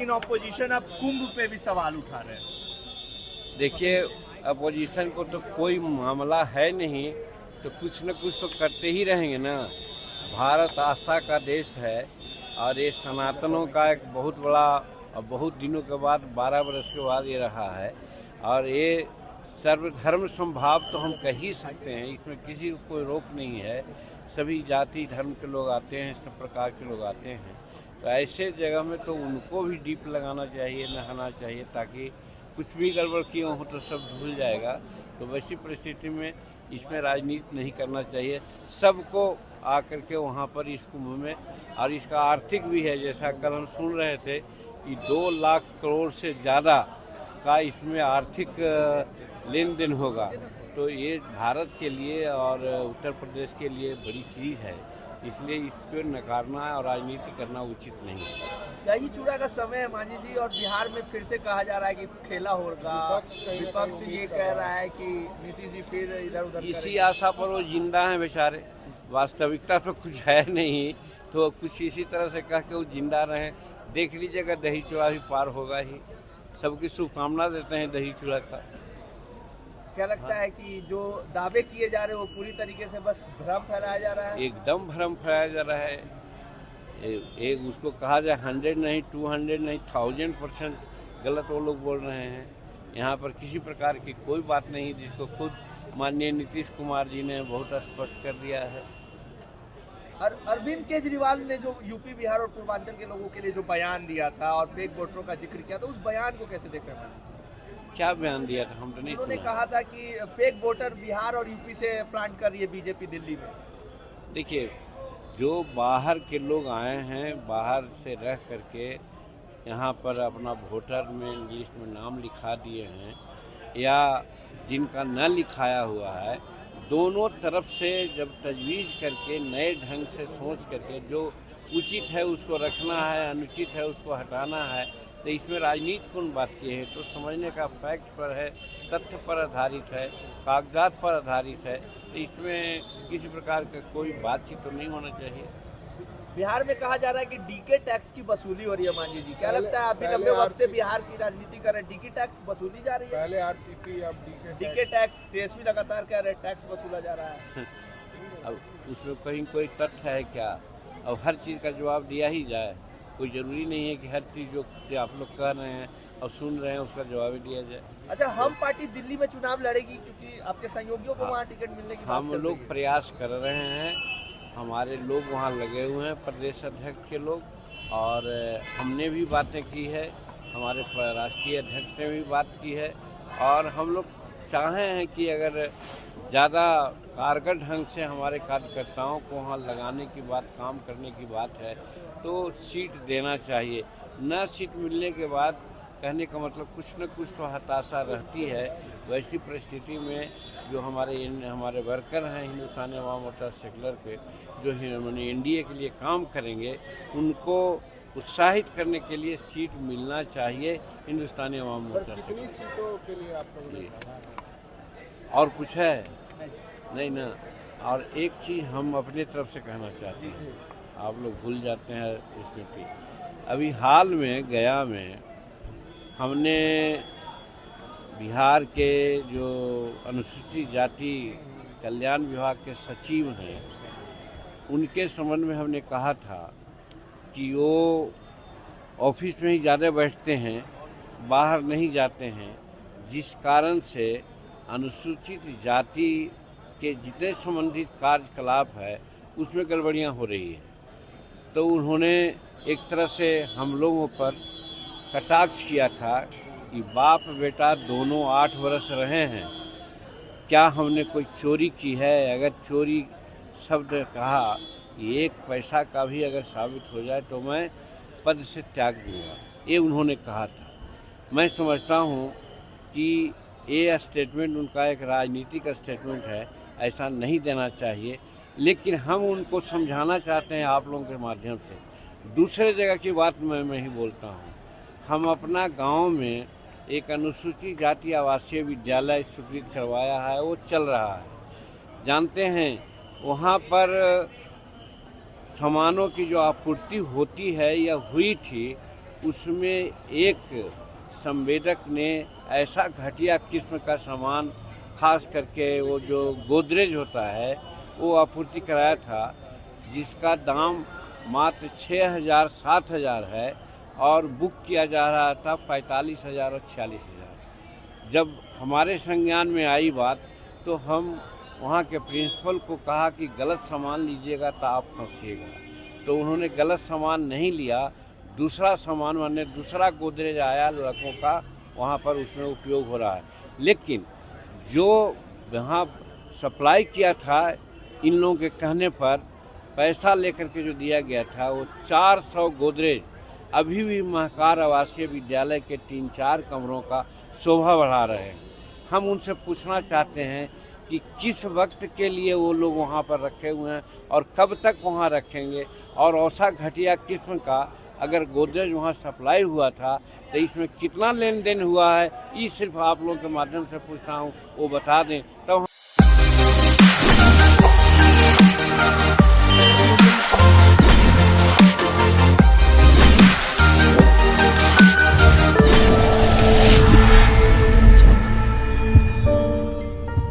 लेकिन ऑपोजिशन अब कुंभ पे भी सवाल उठा रहे हैं। देखिए, अपोजिशन को तो कोई मामला है नहीं, तो कुछ न कुछ तो करते ही रहेंगे ना। भारत आस्था का देश है और ये सनातनों का एक बहुत बड़ा और बहुत दिनों के बाद 12 वर्ष के बाद ये रहा है। और ये सर्वधर्म समभाव तो हम कह ही सकते हैं, इसमें किसी को कोई रोक नहीं है। सभी जाति धर्म के लोग आते हैं, सब प्रकार के लोग आते हैं। तो ऐसे जगह में तो उनको भी डीप लगाना चाहिए, नहाना चाहिए, ताकि कुछ भी गड़बड़ किए हो तो सब धुल जाएगा। तो वैसी परिस्थिति में इसमें राजनीति नहीं करना चाहिए। सबको आकर के वहाँ पर इस कुंभ में, और इसका आर्थिक भी है, जैसा कल हम सुन रहे थे कि 2 लाख करोड़ से ज़्यादा का इसमें आर्थिक लेन देन होगा। तो ये भारत के लिए और उत्तर प्रदेश के लिए बड़ी चीज़ है, इसलिए इसको नकारना और राजनीति करना उचित नहीं है। दही चूड़ा का समय है मांझी जी, और बिहार में फिर से कहा जा रहा है कि खेला होगा। विपक्ष ये कह रहा है कि नीतीश जी फिर इधर उधर इसी आशा पर वो जिंदा हैं बेचारे। वास्तविकता तो कुछ है नहीं, तो कुछ इसी तरह से कह के वो जिंदा रहें। देख लीजिएगा, दही चूड़ा भी पार होगा ही। सबकी शुभकामना देते हैं दही चूड़ा का। क्या लगता है कि जो दावे किए जा रहे हैं वो पूरी तरीके से बस भ्रम फैलाया जा रहा है? एकदम भ्रम फैलाया जा रहा है। एक उसको कहा जाए 100 नहीं, 200 नहीं, 1000% गलत वो लोग बोल रहे हैं। यहाँ पर किसी प्रकार की कोई बात नहीं, जिसको खुद माननीय नीतीश कुमार जी ने बहुत स्पष्ट कर दिया है। और अरविंद केजरीवाल ने जो यूपी बिहार और पूर्वांचल के लोगों के लिए जो बयान दिया था और फेक वोटरों का जिक्र किया था, उस बयान को कैसे देख रहे हैं? क्या बयान दिया था, हम तो नहीं उन्होंने सुना। कहा था कि फेक वोटर बिहार और यूपी से प्लांट कर रही है बीजेपी दिल्ली में। देखिए, जो बाहर के लोग आए हैं, बाहर से रह करके यहाँ पर अपना वोटर में लिस्ट में नाम लिखा दिए हैं, या जिनका न लिखाया हुआ है, दोनों तरफ से जब तजवीज़ करके नए ढंग से सोच करके जो उचित है उसको रखना है, अनुचित है उसको हटाना है, तो इसमें राजनीति कौन बात की है? तो समझने का फैक्ट पर है, तथ्य पर आधारित है, कागजात पर आधारित है। तो इसमें किसी प्रकार का कोई बातचीत तो नहीं होना चाहिए। बिहार में कहा जा रहा है कि डीके टैक्स की वसूली हो रही है मांझी जी, क्या लगता है? अभी लंबे वक्त से बिहार की राजनीति कर रहे हैं, डीके टैक्स वसूली जा रही है। पहले आरसीपी, अब डीके टैक्स। तेजस्वी लगातार कह रहे हैं टैक्स वसूला जा रहा है। अब उसमें कहीं कोई तथ्य है क्या? अब हर चीज़ का जवाब दिया ही जाए? कोई ज़रूरी नहीं है कि हर चीज़ जो आप लोग कह रहे हैं और सुन रहे हैं उसका जवाब ही दिया जाए। अच्छा, हम पार्टी दिल्ली में चुनाव लड़ेगी क्योंकि आपके सहयोगियों को वहाँ टिकट मिलने की बात हम चल रही लोग है। प्रयास कर रहे हैं, हमारे लोग वहाँ लगे हुए हैं, प्रदेश अध्यक्ष के लोग, और हमने भी बातें की है, हमारे राष्ट्रीय अध्यक्ष ने भी बात की है, और हम लोग चाहे हैं कि अगर ज़्यादा कारगर ढंग से हमारे कार्यकर्ताओं को वहाँ लगाने की बात, काम करने की बात है, तो सीट देना चाहिए। न सीट मिलने के बाद कहने का मतलब कुछ न कुछ तो हताशा रहती है। वैसी परिस्थिति में जो हमारे वर्कर हैं हिंदुस्तानी अवाम मोर्चा सेकुलर के, जो एनडीए के लिए काम करेंगे, उनको उत्साहित करने के लिए सीट मिलना चाहिए हिंदुस्तानी अवाम मोर्चा से। कितनी सीटों के लिए आप लोगों ने कहा? और कुछ है नहीं ना। और एक चीज़ हम अपनी तरफ से कहना चाहते हैं, आप लोग भूल जाते हैं इसमें कि अभी हाल में गया में हमने बिहार के जो अनुसूचित जाति कल्याण विभाग के सचिव हैं, उनके संबंध में हमने कहा था कि वो ऑफिस में ही ज़्यादा बैठते हैं, बाहर नहीं जाते हैं, जिस कारण से अनुसूचित जाति के जितने संबंधित कार्यकलाप है उसमें गड़बड़ियाँ हो रही है। तो उन्होंने एक तरह से हम लोगों पर कटाक्ष किया था कि बाप बेटा दोनों 8 वर्ष रहे हैं, क्या हमने कोई चोरी की है? अगर चोरी शब्द कहा, एक पैसा का भी अगर साबित हो जाए तो मैं पद से त्याग दूंगा, ये उन्होंने कहा था। मैं समझता हूँ कि ये स्टेटमेंट उनका एक राजनीतिक स्टेटमेंट है, ऐसा नहीं देना चाहिए, लेकिन हम उनको समझाना चाहते हैं आप लोगों के माध्यम से। दूसरे जगह की बात मैं ही बोलता हूँ, हम अपना गांव में एक अनुसूचित जाति आवासीय विद्यालय स्वीकृत करवाया है, वो चल रहा है। जानते हैं वहाँ पर सामानों की जो आपूर्ति होती है या हुई थी, उसमें एक संवेदक ने ऐसा घटिया किस्म का सामान, खास करके वो जो गोदरेज होता है, वो आपूर्ति कराया था जिसका दाम मात्र 6,000 7,000 है और बुक किया जा रहा था 45,000 और 46,000। जब हमारे संज्ञान में आई बात तो हम वहाँ के प्रिंसिपल को कहा कि गलत सामान लीजिएगा तो आप फंसिएगा। तो उन्होंने गलत सामान नहीं लिया, दूसरा सामान माने दूसरा गोदरेज आया लड़कों का, वहाँ पर उसमें उपयोग हो रहा है। लेकिन जो वहाँ सप्लाई किया था इन लोगों के कहने पर, पैसा लेकर के जो दिया गया था, वो 400 गोदरेज अभी भी महकार आवासीय विद्यालय के 3-4 कमरों का शोभा बढ़ा रहे हैं। हम उनसे पूछना चाहते हैं कि किस वक्त के लिए वो लोग वहाँ पर रखे हुए हैं और कब तक वहाँ रखेंगे, और ऐसा घटिया किस्म का अगर गोदरेज वहाँ सप्लाई हुआ था तो इसमें कितना लेन देन हुआ है, ये सिर्फ आप लोगों के माध्यम से पूछता हूँ, वो बता दें तब